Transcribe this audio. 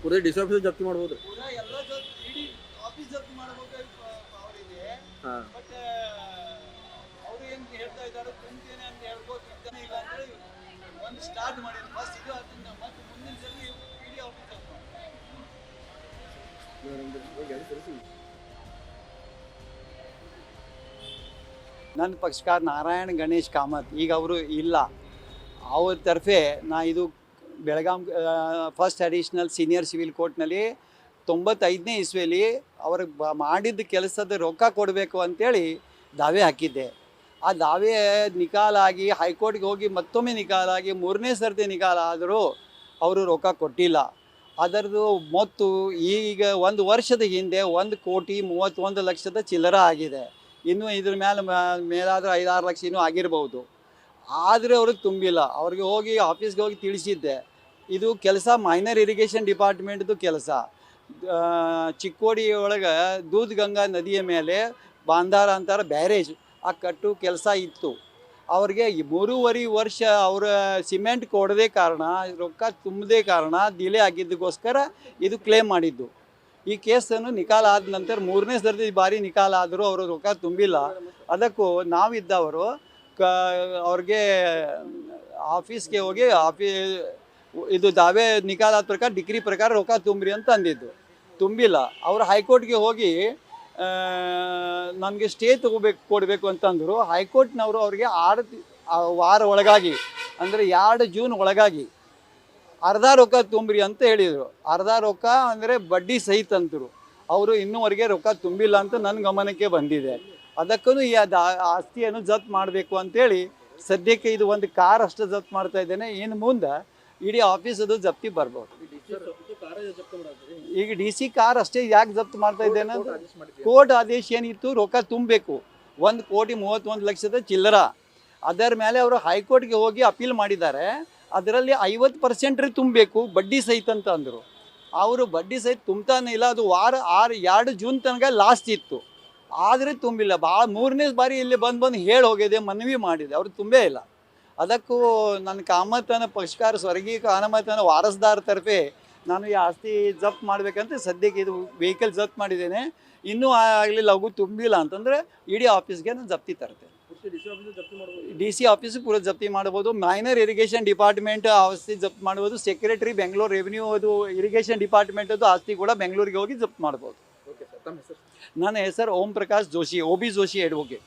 ಪೂರಾ D C office ಜಪ್ತಿ ಮಾಡ್ಬೋದು. ಪೂರಾ ಎಲ್ಲ ಇಡೀ ಆಫೀಸ್ ಜಪ್ತಿ ಮಾಡಬೇಕು ಅವರಿಗೆ. ಹಾಂ ಬಟ್ ಅವರು ಏನು ಹೇಳ್ತಾ ಇದ್ದಾರೆ ಕುಂತೇನೆ ಅಂತ ಹೇಳ್ಬೋದು, ಇದ್ದಾನೆ ಇಲ್ಲ ಅಂತೇಳಿ ಒಂದು ಸ್ಟಾರ್ಟ್ ಮಾಡಿದ್ರು. ಫಸ್ಟ್ ಇದು ಅದನ್ನ ಮತ್ತೆ ಮುಂದಿನ ಸಲ ಇಡೀ ಆಫೀಸ್ ಜಪ್ತಿ ಮಾಡಿ. ನನ್ನ ಪಕ್ಷಕಾರ ನಾರಾಯಣ್ ಗಣೇಶ್ ಕಾಮತ್, ಈಗ ಅವರು ಇಲ್ಲ. ಅವ್ರ ತರಫೆ ನಾ ಇದು Belgaum first additional senior civil ಕೋರ್ಟ್ನಲ್ಲಿ 95ನೇ ಇಸ್ವಿಯಲ್ಲಿ ಅವ್ರಿಗೆ ಮಾಡಿದ್ದ ಕೆಲಸದ ರೊಕ್ಕ ಕೊಡಬೇಕು ಅಂತೇಳಿ ದಾವೆ ಹಾಕಿದ್ದೆ. ಆ ದಾವೆ ನಿಕಾಲಾಗಿ ಹೈಕೋರ್ಟ್ಗೆ ಹೋಗಿ ಮತ್ತೊಮ್ಮೆ ನಿಕಾಲಾಗಿ 3ನೇ ಸರ್ತಿ ನಿಕಾಲ ಆದರೂ ಅವರು ರೊಕ್ಕ ಕೊಟ್ಟಿಲ್ಲ. ಅದರದ್ದು ಮೊತ್ತು ಈಗ 1 ವರ್ಷದ ಹಿಂದೆ 1,31,00,000 ಚಿಲ್ಲರ ಆಗಿದೆ. ಇನ್ನೂ ಇದ್ರ ಮೇಲಾದರೂ 5-6 ಲಕ್ಷ ಇನ್ನೂ ಆಗಿರ್ಬೋದು. ಆದರೆ ಅವ್ರಿಗೆ ತುಂಬಿಲ್ಲ. ಅವ್ರಿಗೆ ಹೋಗಿ ಆಫೀಸ್ಗೆ ಹೋಗಿ ತಿಳಿಸಿದ್ದೆ, ಇದು ಕೆಲಸ ಮೈನರ್ ಇರಿಗೇಷನ್ ಡಿಪಾರ್ಟ್ಮೆಂಟ್ದು ಕೆಲಸ. ಚಿಕ್ಕೋಡಿ ಒಳಗೆ ದೂದ್ಗಂಗಾ ನದಿಯ ಮೇಲೆ ಬಾಂಧಾರ ಅಂತಾರೆ ಬ್ಯಾರೇಜ್, ಆ ಕಟ್ಟು ಕೆಲಸ ಇತ್ತು. ಅವ್ರಿಗೆ 3.5 ವರ್ಷ ಅವರ ಸಿಮೆಂಟ್ ಕೊಡದೇ ಕಾರಣ, ರೊಕ್ಕ ತುಂಬದೇ ಕಾರಣ ಡಿಲೇ ಆಗಿದ್ದಕ್ಕೋಸ್ಕರ ಇದು ಕ್ಲೇಮ್ ಮಾಡಿದ್ದು. ಈ ಕೇಸನ್ನು ನಿಕಾಲ ಆದ ನಂತರ 3ನೇ ಸರ್ತಿ ಬಾರಿ ನಿಕಾಲ ಆದರೂ ಅವರು ರೊಕ್ಕ ತುಂಬಿಲ್ಲ. ಅದಕ್ಕೂ ನಾವಿದ್ದವರು ಅವ್ರಿಗೆ ಆಫೀಸ್ಗೆ ಹೋಗಿ ಇದು ದಾವೆ ನಿಕಾಲ ಆದ ಪ್ರಕಾರ ಡಿಗ್ರಿ ಪ್ರಕಾರ ರೊಕ್ಕ ತುಂಬ್ರಿ ಅಂತ ಅಂದಿದ್ದು. ತುಂಬಿಲ್ಲ. ಅವರು ಹೈಕೋರ್ಟ್ಗೆ ಹೋಗಿ ನನಗೆ ಸ್ಟೇ ಕೊಡಬೇಕು ಅಂತಂದರು. ಹೈಕೋರ್ಟ್ನವರು ಅವ್ರಿಗೆ 6 ವಾರ ಒಳಗಾಗಿ ಅಂದರೆ 2 ಜೂನ್ ಒಳಗಾಗಿ ಅರ್ಧ ರೊಕ್ಕ ತುಂಬ್ರಿ ಅಂತ ಹೇಳಿದರು. ಅರ್ಧ ರೊಕ್ಕ ಅಂದರೆ ಬಡ್ಡಿ ಸಹಿತ ಅಂತರು. ಅವರು ಇನ್ನೂವರೆಗೆ ರೊಕ್ಕ ತುಂಬಿಲ್ಲ ಅಂತ ನನ್ನ ಗಮನಕ್ಕೆ ಬಂದಿದೆ. ಅದಕ್ಕೂ ಈ ಆಸ್ತಿಯನ್ನು ಜಪ್ತು ಮಾಡಬೇಕು ಅಂತೇಳಿ ಸದ್ಯಕ್ಕೆ ಇದು ಒಂದು ಕಾರ್ ಅಷ್ಟು ಜಪ್ತು ಮಾಡ್ತಾ ಇದ್ದೇನೆ. ಇನ್ನು ಮುಂದೆ ಇಡೀ ಆಫೀಸದು ಜಪ್ತಿ ಬರ್ಬೋದು. ಈಗ DC ಕಾರ್ ಅಷ್ಟೇ ಯಾಕೆ ಜಪ್ತು ಮಾಡ್ತಾ ಇದ್ದೇನೆ, ಕೋರ್ಟ್ ಆದೇಶ ಏನಿತ್ತು ರೊಕ್ಕ ತುಂಬಬೇಕು 1,31,00,000 ಚಿಲ್ಲರ. ಅದರ ಮೇಲೆ ಅವರು ಹೈಕೋರ್ಟ್ಗೆ ಹೋಗಿ ಅಪೀಲ್ ಮಾಡಿದ್ದಾರೆ. ಅದರಲ್ಲಿ 50% ತುಂಬಬೇಕು ಬಡ್ಡಿ ಸಹಿತ ಅಂತ ಅಂದರು. ಅವರು ಬಡ್ಡಿ ಸಹಿತ ತುಂಬ್ತಾನೆ ಇಲ್ಲ. ಅದು 2 ಜೂನ್ ತನಕ ಲಾಸ್ಟ್ ಇತ್ತು, ಆದರೆ ತುಂಬಿಲ್ಲ. ಭಾಳ 3ನೇ ಬಾರಿ ಇಲ್ಲಿ ಬಂದು ಹೇಳಿ ಹೋಗಿದೆ, ಮನವಿ ಮಾಡಿದೆ, ಅವರು ತುಂಬೇ ಇಲ್ಲ. ಅದಕ್ಕೂ ನನ್ನ ಕಾಮತನ ಪಕ್ಷಕಾರ ಸ್ವರ್ಗೀಯ ಕಾಮತನ ವಾರಸ್ದಾರ ತರಫೆ ನಾನು ಈ ಆಸ್ತಿ ಜಪ್ತು ಮಾಡಬೇಕಂತ ಸದ್ಯಕ್ಕೆ ಇದು ವೆಹಿಕಲ್ ಜಪ್ತು ಮಾಡಿದ್ದೇನೆ. ಇನ್ನೂ ಆಗಲಿ ಲಘು ತುಂಬಿಲ್ಲ ಅಂತಂದರೆ ಇಡೀ ಆಫೀಸ್ಗೆ ನಾನು ಜಪ್ತಿ ತರ್ತೇನೆ. DC ಆಫೀಸು ಪೂರ ಜಪ್ತಿ ಮಾಡ್ಬೋದು. ಮೈನರ್ ಇರಿಗೇಷನ್ ಡಿಪಾರ್ಟ್ಮೆಂಟ್ ಆಸ್ತಿ ಜಪ್ತು ಮಾಡ್ಬೋದು. ಸೆಕ್ರೆಟರಿ ಬೆಂಗಳೂರು ರೆವಿನ್ಯೂ ಅದು ಇರಿಗೇಷನ್ ಡಿಪಾರ್ಟ್ಮೆಂಟದು ಆಸ್ತಿ ಕೂಡ ಬೆಂಗಳೂರಿಗೆ ಹೋಗಿ ಜಪ್ತು ಮಾಡ್ಬೋದು. ನನ್ನ ಹೆಸರು ಓಂ ಪ್ರಕಾಶ್ ಜೋಶಿ, OB ಜೋಶಿ ಅಡ್ವೊಕೇಟ್.